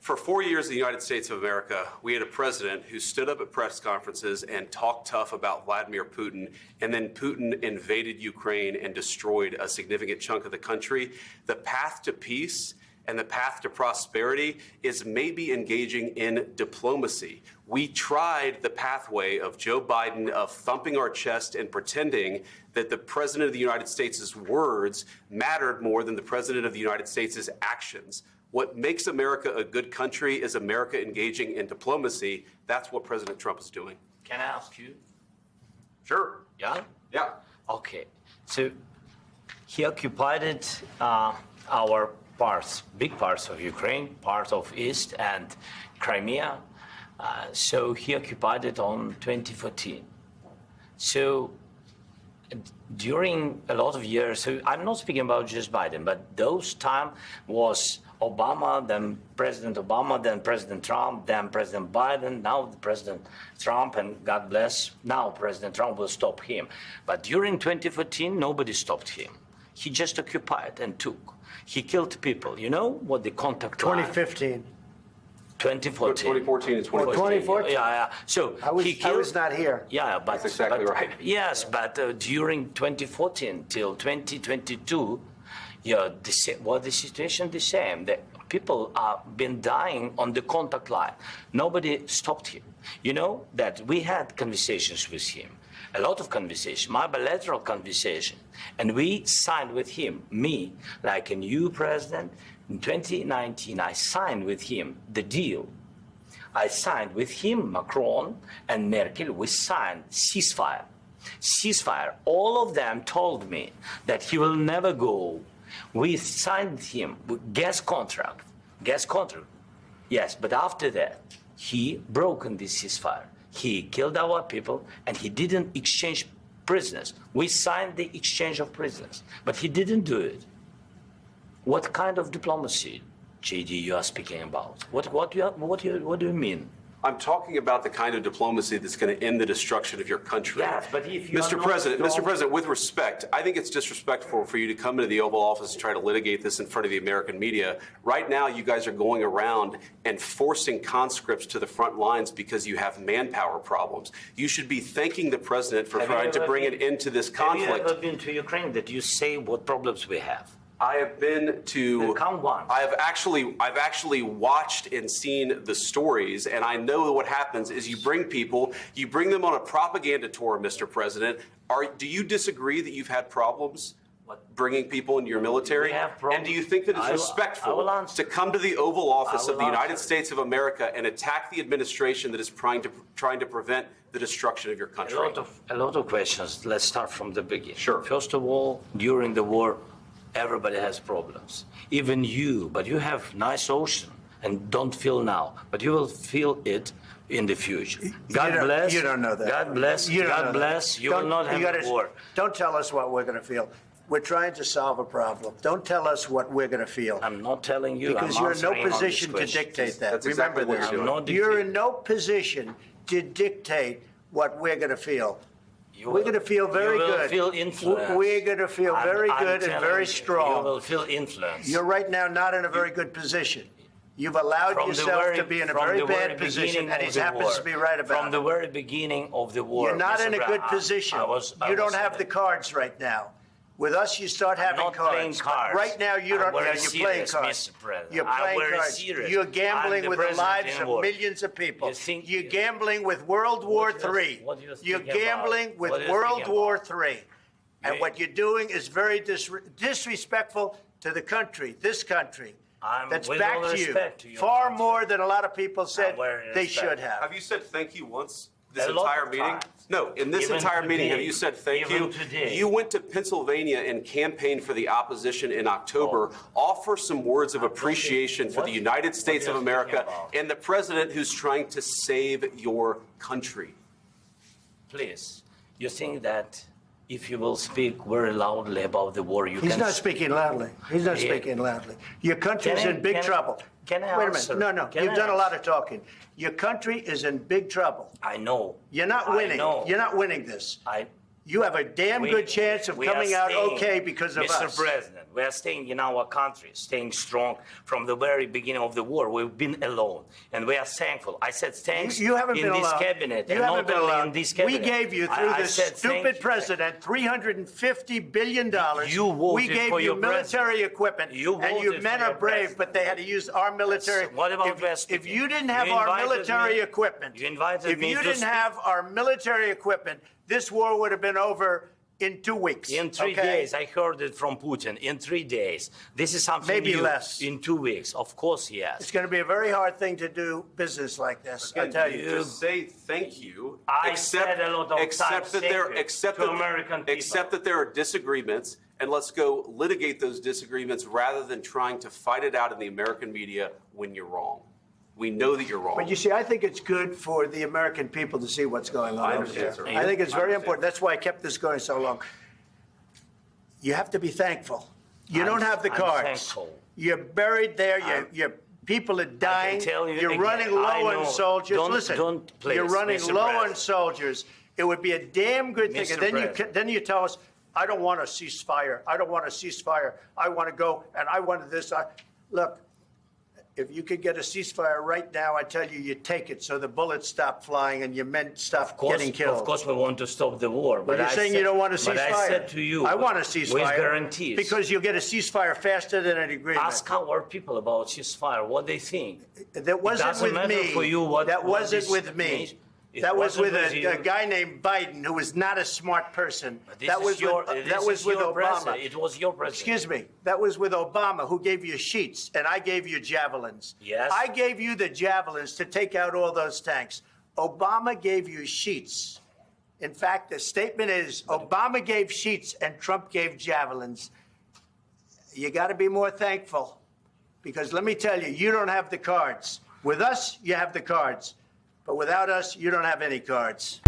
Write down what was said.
For 4 years in the United States of America, we had a president who stood up at press conferences and talked tough about Vladimir Putin, and then Putin invaded Ukraine and destroyed a significant chunk of the country. The path to peace and the path to prosperity is maybe engaging in diplomacy. We tried the pathway of Joe Biden of thumping our chest and pretending that the President of the United States' words mattered more than the President of the United States' actions. What makes America a good country is America engaging in diplomacy. That's what President Trump is doing. Can I ask you? Sure. Yeah? Yeah. Okay. So he occupied our parts, big parts of Ukraine, part of East and Crimea. So he occupied it on 2014. So during a lot of years, so I'm not speaking about just Biden, but those time was Obama, then President Obama, then President Trump, then President Biden, now President Trump, and God bless, now President Trump will stop him. But during 2014, nobody stopped him. He just occupied and took. He killed people. You know what the contact 2015. 2014 2014. and 2014. 2014. Yeah. So I was not here. Yeah, but That's exactly right. Yes, but during 2014 till 2022, yeah, the situation the same. The people are been dying on the contact line. Nobody stopped him. You know that we had conversations with him, a lot of conversation, my bilateral conversation, and we signed with him, me, like a new president. In 2019, I signed with him the deal. I signed with him, Macron and Merkel, we signed ceasefire. Ceasefire. All of them told me that he will never go. We signed him with gas contract. Yes, but after that, he broken this ceasefire. He killed our people and he didn't exchange prisoners. We signed the exchange of prisoners, but he didn't do it. What kind of diplomacy, JD, you are speaking about? What do you mean? I'm talking about the kind of diplomacy that's going to end the destruction of your country. Yes, but if you Mr. President, with respect, I think it's disrespectful for you to come into the Oval Office and try to litigate this in front of the American media. Right now, you guys are going around and forcing conscripts to the front lines because you have manpower problems. You should be thanking the president for trying to bring an end to this conflict. Have you ever been to Ukraine that you say what problems we have? I have been to. Count one. I've actually watched and seen the stories, and I know what happens is you bring them on a propaganda tour, Mr. President. Do you disagree that you've had problems bringing people into your military? And do you think that it's respectful to come to the Oval Office of the United States of America and attack the administration that is trying to prevent the destruction of your country? A lot of questions. Let's start from the beginning. Sure. First of all, during the war, everybody has problems, even you, but you have nice ocean and don't feel now, but you will feel it in the future. God bless. You don't know that. God bless. God bless. You will not have a war. Don't tell us what we're going to feel. We're trying to solve a problem. Don't tell us what we're going to feel. I'm not telling you. Because you're in no position to dictate that. That's exactly what you're doing. You're in no position to dictate what we're going to feel. We're going to feel very good. You will feel influence. We're going to feel very good and very strong. You will feel influence. You're right now not in a very good position. You've allowed yourself to be in a very bad position, and he happens to be right about it. From the very beginning of the war. You're not in a good position. You don't have the cards right now. With us, you start having cards. Right now, you don't. You're playing cards. You're playing cards. You're gambling with the lives of millions of people. You're gambling with World War III. You're gambling with World War III. And what you're doing is very disrespectful to the country, this country. That's back to you. Far more than a lot of people said they should have. Have you said thank you once this entire meeting? No, in this entire meeting, have you said thank you? You went to Pennsylvania and campaigned for the opposition in October. Offer some words of appreciation for the United States of America and the president who's trying to save your country. Please, you think that if you will speak very loudly about the war, you can... He's not speaking loudly. He's not speaking loudly. Your country's in big trouble. Can I answer? Wait a minute. No. You've done a lot of talking. Your country is in big trouble. I know. You're not winning. You're not winning this. you have a damn good chance of coming out okay because of us. Mr. President, we are staying in our country, staying strong from the very beginning of the war. We've been alone, and we are thankful. I said thanks you haven't been in this alone. cabinet, you and haven't not been only alone. in this cabinet. We gave you, through this stupid president, $350 billion. You voted we gave for you your military equipment, and you men are brave, but they had to use our military. What about if you didn't have our military equipment, if you didn't have our military equipment, this war would have been over in 2 weeks. In 3 days. I heard it from Putin. In 3 days. This is something maybe new. Less. In 2 weeks. Of course, yes. It's going to be a very hard thing to do business like this. I tell you. Just say thank you. I said a lot of times that there are disagreements, and let's go litigate those disagreements rather than trying to fight it out in the American media when you're wrong. We know that you're wrong. But you see, I think it's good for the American people to see what's going on. I understand, sir. I think it's very important. That's why I kept this going so long. You have to be thankful. You don't have the cards. Thankful. You're buried there. Your people are dying. You're running low on soldiers. Listen, you're running low on soldiers. It would be a damn good thing. And then you tell us, I don't want a ceasefire. I don't want a ceasefire. I want to go, and I want this. Look. If you could get a ceasefire right now, I tell you, you take it so the bullets stop flying and your men stop getting killed. Of course, we want to stop the war. But you're saying you don't want a ceasefire. But I said to you, I want a ceasefire. With guarantees. Because you'll get a ceasefire faster than an agreement. Ask our people about ceasefire, what they think. That wasn't with me. For you what, that wasn't with me. That was with a guy named Biden, who was not a smart person. That was with Obama. It was your president. Excuse me. That was with Obama, who gave you sheets, and I gave you javelins. Yes. I gave you the javelins to take out all those tanks. Obama gave you sheets. In fact, the statement is Obama gave sheets and Trump gave javelins. You got to be more thankful, because let me tell you, you don't have the cards. With us, you have the cards. But without us, you don't have any cards.